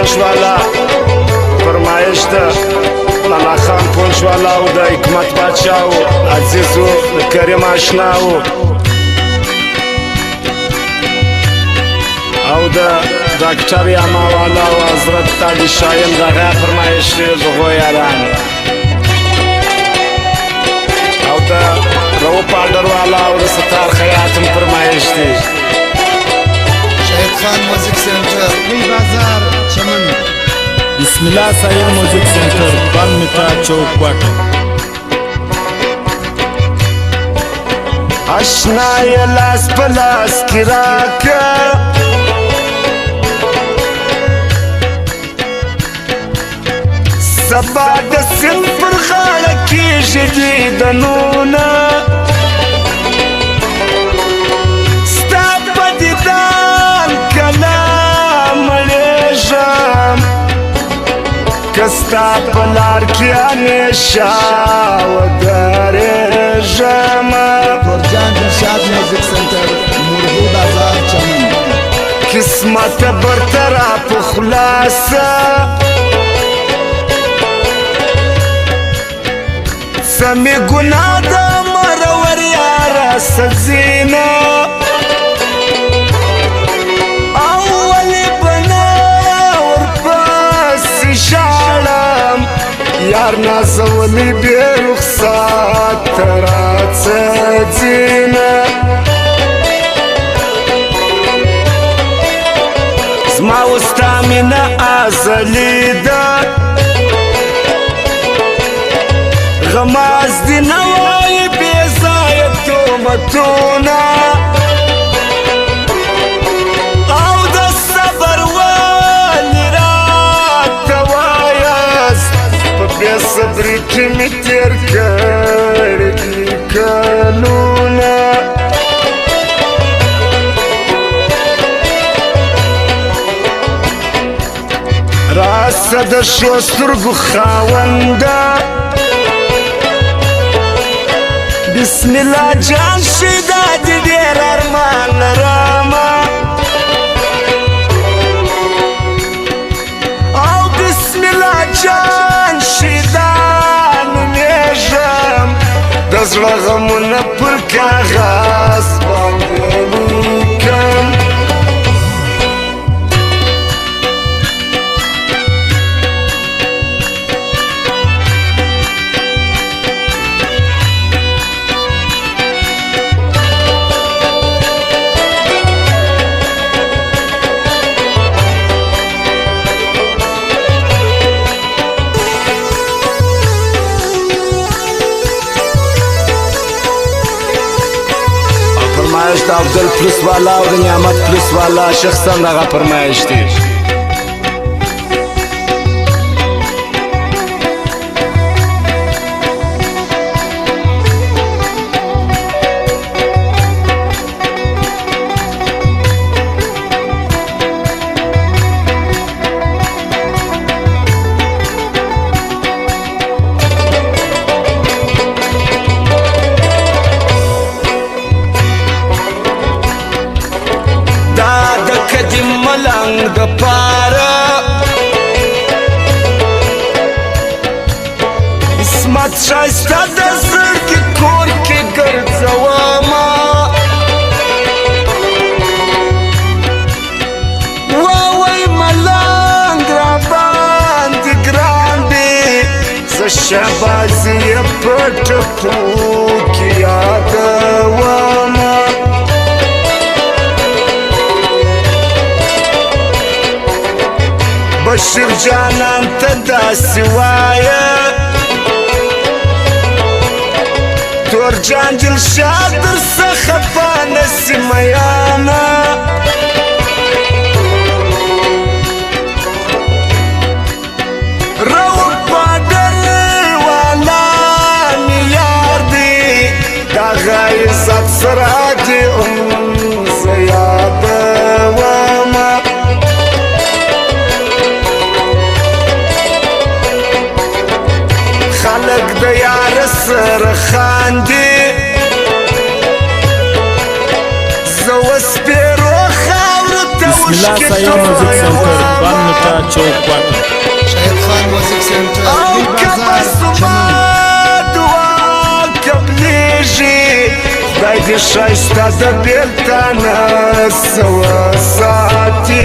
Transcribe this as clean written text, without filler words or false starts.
پونچوالا فرمایش ده لالا خان پونچوالا او د حکمت بادشاه او عزیز او کریم آشنا او د ډاکټر یاما والا او حضرت تاج شایم دغه فرمایش زغو یاران او د رو پاډر والا او د ستار خیاتم فرمایش دی شهید خان موزیک سنټر وی بازار چمن بسم الله سایر موزیک سنټر بان میټا چوک کوټه آشنا یې لاس په لاس کې راکړه سبا د سیند پر غاړه کېږي دیدنونه ستا په دیدن کله مړېږم که ستا په لار کې همیشه ودرېږم ګورجان دلشاد موزیک سنټر مرغو بازار چمن قسمت برطرف خلاصه سمی گناه دا مرور یارا سزینا اولی بنا ورپس شالم یار نازولی بی رخصات ترات سزینا زما وستامنا ازلی دا غماز دی نوائی بیزای تومتونا او دا صبر والی رات دوایست پا بی صبری کی می تیر کردی کلونا راست دا شوسترگو خاونده بسم الله جان شدا دی دیر ارمان لراما او بسم الله جان شدا نمیجم دزړه غمونه پر کاغذ باندې لیکم فرمایش د عبدل پلس والا او د نعمت پلس والا شخصا دغه فرمایش دی ملنګ د پاره اسمت شایسته د زړګي کور کې ګرځومه وای ملنګ را باندې ګران دی زه شهبازي یې په ټپو کې یادومه بشیر جانان ته داسې وایه تور جان دلشاد در څخه په نسي میانه رو پاډر والا مې یار دی دغه عزت سره دې زه یادومه خلق د یار سره خاندي زه وسپېرو خاورو ته بسم الله سعید موزیک سنتر بان میټا چوک پر شهید خان موزیک سنټر او نیل کما بازار سما چمن دعا قبلیږي خدای دې ښایسته د بېلتانه سوه ساتي